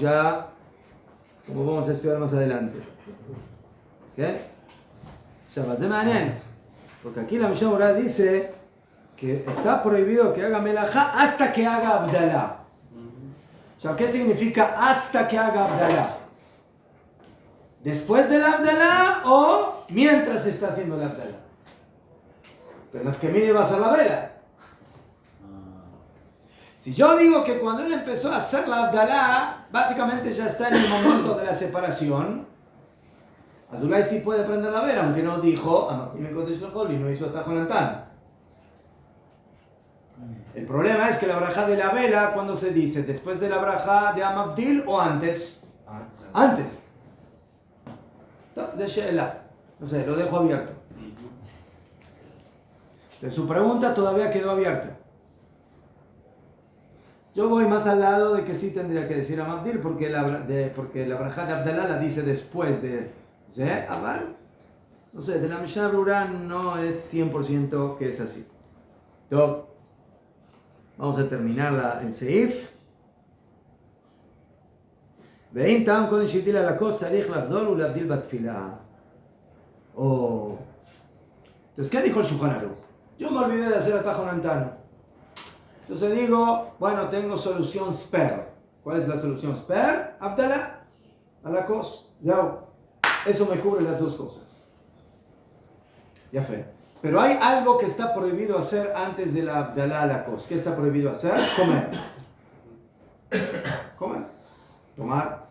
vamos a estudiar más adelante. ¿Ok? Shabbat de Manen, porque aquí la Mishnah Berurah dice que está prohibido que haga melajá hasta que haga Abdalá. O sea, ¿qué significa hasta que haga Abdalá? ¿Después del Abdalá o mientras está haciendo el Abdalá? Pero Nafkemini va a hacer la vela. Si yo digo que cuando él empezó a hacer la Abdalá, básicamente ya está en el momento de la separación, Azulay sí puede prender la vela, aunque no dijo y no hizo Tajonantán. El problema es que la brajá de la vela, ¿cuándo se dice? ¿Después de la brajá de Amabdil o antes? Antes. Entonces, no sé, lo dejo abierto. Pero su pregunta todavía quedó abierta. Yo voy más al lado de que sí tendría que decir Amabdil, porque la brajá de Abdalá la dice después de Aval. No sé, de la Mishnah Berurah no es 100% que es así. Entonces, vamos a terminar el Seif. ואם טעם קודם שהטיל על הכוס צריך לחזור ולהבדיל בתפילה. Entonces, ¿qué dijo el Shulchan Aruch? Yo me olvidé de hacer el Tajonantano. Entonces digo, bueno, tengo solución spare. ¿Cuál es la solución spare? Abdalá, a la cos. Ya, eso me cubre las dos cosas. Ya fue. Pero hay algo que está prohibido hacer antes de la Abdalá a la cos. ¿Qué está prohibido hacer? Comer. Comer. Tomar.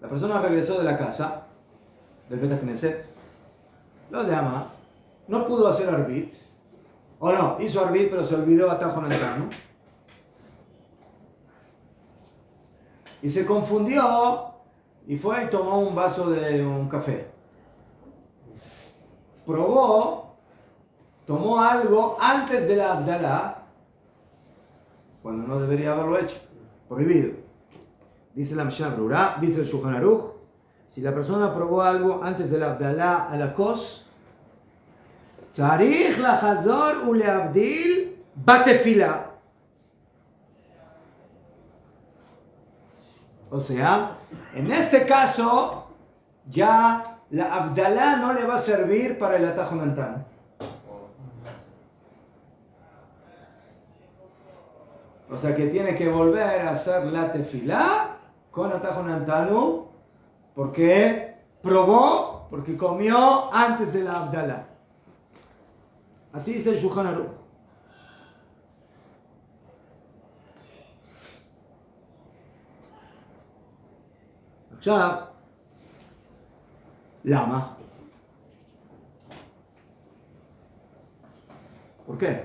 La persona regresó de la casa, del Bet HaKnesset, lo llama, no pudo hacer arbit, o no, hizo arbit pero se olvidó a Tajonantano, y se confundió y fue y tomó un vaso de un café. Probó, tomó algo antes de la Abdalá, cuando no debería haberlo hecho, prohibido. Dice la Mishnah Berurah, dice el Shulchan Aruch, si la persona probó algo antes de la Abdalá a la kos, tzarich lachazor uleavdil batefila. O sea, en este caso, ya la Abdalá no le va a servir para el Tajonantán. O sea que tiene que volver a hacer la tefilá con Tajonantanu porque probó, porque comió antes de la Abdalá. Así dice el Shulchan Aruch. Ahora, lama. ¿Por qué?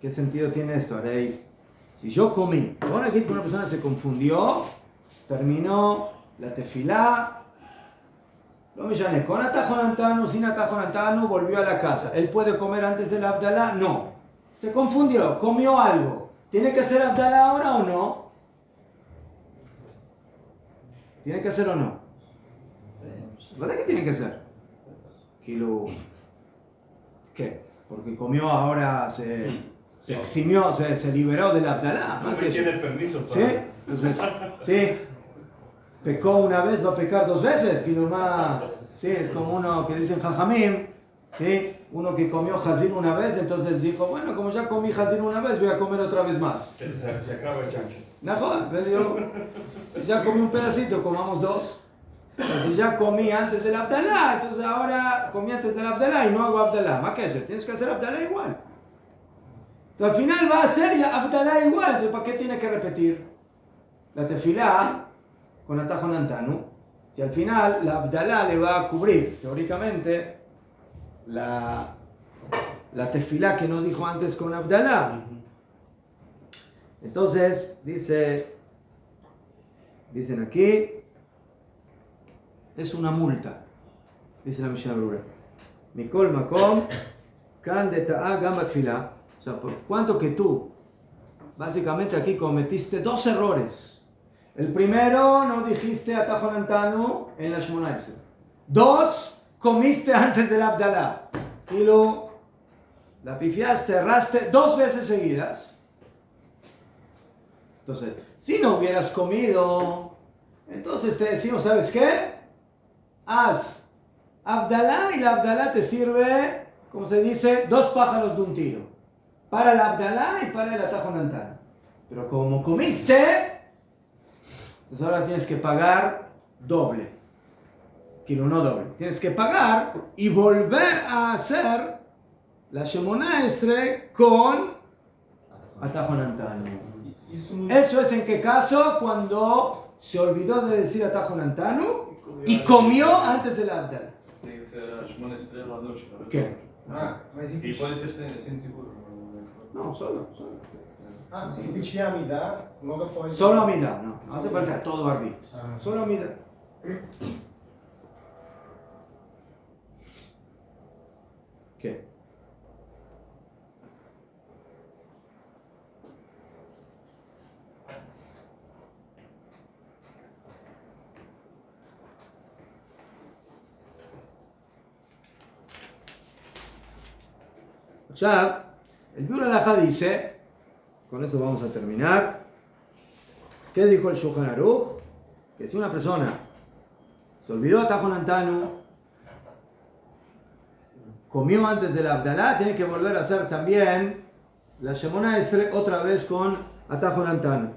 ¿Qué sentido tiene esto? Arey? Si yo comí, ahora aquí una persona se confundió, terminó la tefilá, lo me llané con Tajonantanu, sin Tajonantanu, volvió a la casa. ¿Él puede comer antes de la Abdalá? No. Se confundió, comió algo. ¿Tiene que hacer Abdalá ahora o no? ¿Tiene que hacer o no? ¿Verdad que tiene que hacer? ¿Qué? Porque comió ahora se eximió, se liberó del Abdalá. No tiene permiso para... ¿Sí? Entonces, sí, pecó una vez, va a pecar dos veces. Sí, es como uno que dicen Jajamim, ¿sí? Uno que comió Jazir una vez, entonces dijo, bueno, como ya comí Jazir una vez, voy a comer otra vez más. Se acaba el chancho. No jodas, si ya comí un pedacito, comamos dos. Pero si ya comí antes del Abdalá, entonces ahora comí antes del Abdalá y no hago Abdalá. ¿Más que eso? Tienes que hacer Abdalá igual. Entonces al final va a hacer Abdalá igual. Entonces ¿para qué tiene que repetir la tefilá con Tajonantanu? Si al final la Abdalá le va a cubrir, teóricamente, la tefilá que no dijo antes con Abdalá. Entonces, dicen aquí, es una multa, dice la Mishnah Berurah. Mikol makom, kan de ta'a gam batfilá. O sea, por cuanto que tú, básicamente aquí cometiste 2 errores. El primero, no dijiste Atajo Nantanu en la Shemona Esrei. 2, comiste antes del Abdalá. Y la pifiaste, erraste 2 veces seguidas. Entonces, si no hubieras comido, entonces te decimos, ¿sabes qué? Haz Abdalá y la Abdalá te sirve, como se dice, 2 pájaros de un tiro. Para la Abdalá y para el Atajo Nantanu. Pero como comiste, entonces ahora tienes que pagar doble. No doble. Tienes que pagar y volver a hacer la Shemona Esrei con Atajo Nantanu. Eso es en qué caso, cuando se olvidó de decir Atajo Nantanu y comió antes de la Abdalá. Tiene que ser Shemona Esrei la noche. ¿Qué? Y puede ser sin seguro. No, solo. Se repetir a Amidá, logo após. Solo Amidá, no hace falta todo arbit. Solo Amidá. ¿Qué? Ya, el Biur Halajá dice, con esto vamos a terminar, ¿qué dijo el Shulchan Aruch? Que si una persona se olvidó Atajo Nantanu, comió antes del Abdalá, tiene que volver a hacer también la Shemona Esrei otra vez con Atajo Nantanu.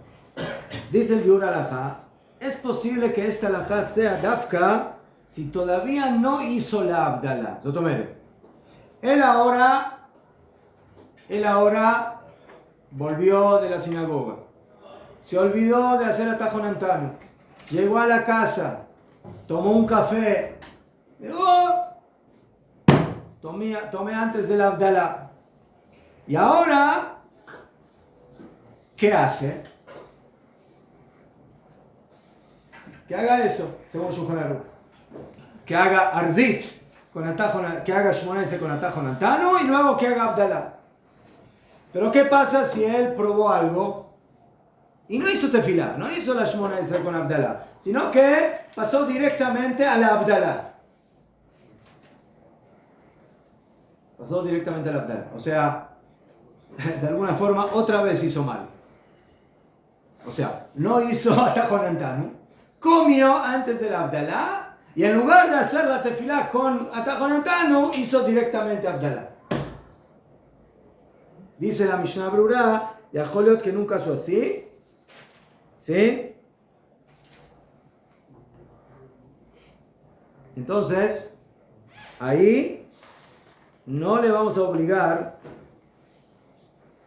Dice el Biur Halajá, es posible que esta halajá sea dafka si todavía no hizo la Abdalá. Zotomere. Él ahora volvió de la sinagoga. Se olvidó de hacer Atajo Nantanu. Llegó a la casa, tomó un café. Tomé antes del Abdalá. Y ahora, ¿qué hace? Que haga eso, según Shulchan Aruch. Que haga Arvit, que haga Shemona Esrei con Atajo Nantanu y luego que haga Abdalá. Pero ¿qué pasa si él probó algo y no hizo tefilá, no hizo la Shemona Esrei con Abdalá, sino que pasó directamente a la Abdalá? Pasó directamente a la Abdalá. O sea, de alguna forma otra vez hizo mal. O sea, no hizo Atajo Nantanu, comió antes del Abdalá y en lugar de hacer la tefilá con Atajo Nantanu, hizo directamente Abdalá. Dice la Mishnah Berurah, y a Joliot que nunca hizo así, ¿sí? Entonces, ahí no le vamos a obligar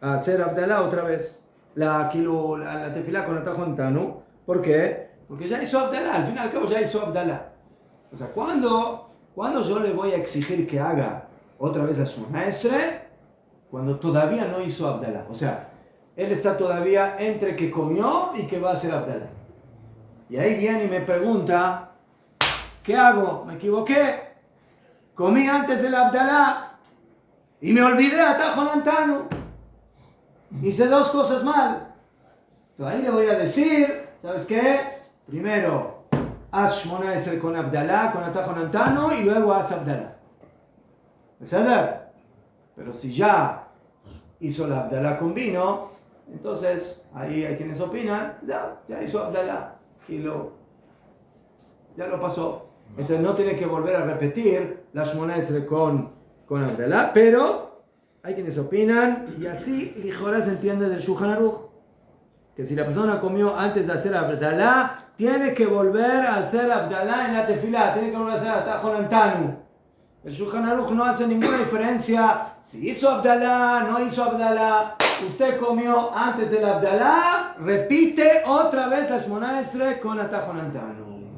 a hacer Abdalá otra vez, la tefilá con Atajo Nantanu. ¿Por qué? Porque ya hizo Abdalá, al fin y al cabo ya hizo Abdalá. O sea, ¿cuándo yo le voy a exigir que haga otra vez la Shemona Esrei? Cuando todavía no hizo Abdalá. O sea, él está todavía entre que comió y que va a hacer Abdalá. Y ahí viene y me pregunta, ¿qué hago? Me equivoqué. Comí antes del Abdalá y me olvidé Atajo Nantanu. Hice 2 cosas mal. Entonces ahí le voy a decir, ¿sabes qué? Primero, haz Shemona Esrei con Abdalá, con Atajo Nantanu y luego haz Abdalá. ¿Verdad? Pero si ya hizo la Abdalá con vino, entonces ahí hay quienes opinan, ya hizo Abdalá y ya lo pasó. Entonces no tiene que volver a repetir la Shemona Esrei con Abdalá, pero hay quienes opinan, y así Lijorá se entiende del Shulchan Aruch, que si la persona comió antes de hacer Abdalá, tiene que volver a hacer Abdalá en la tefilá, tiene que volver a hacer Atajo Nantanu. El Shulchan Aruch no hace ninguna diferencia si hizo Abdalá, no hizo Abdalá. Usted comió antes del Abdalá, repite otra vez la Shemona Esrei con Atajo Nantanu.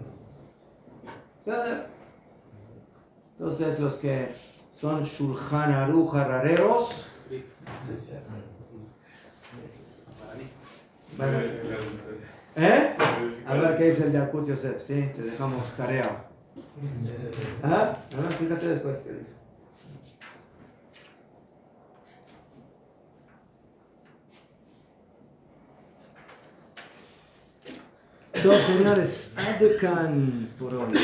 Entonces los que son Shulchan Aruch rareros. Bueno. A ver qué dice el Yalkut Yosef, sí, te dejamos tarea. ¿Ah? No, fíjate después qué dice. Todos señores, adecan por hoy.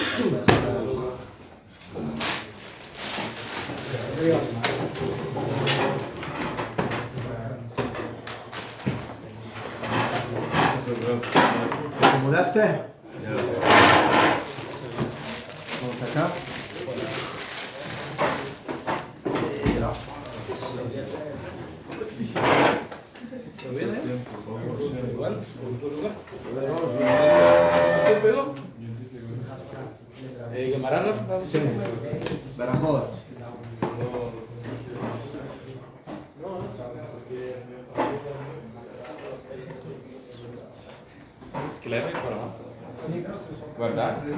¿Te acomodaste? Vamos acá. ¿Todo bien, Igual, ¿Gamarán? Sí. Barajot. Scheleppe, guarda. Guardate.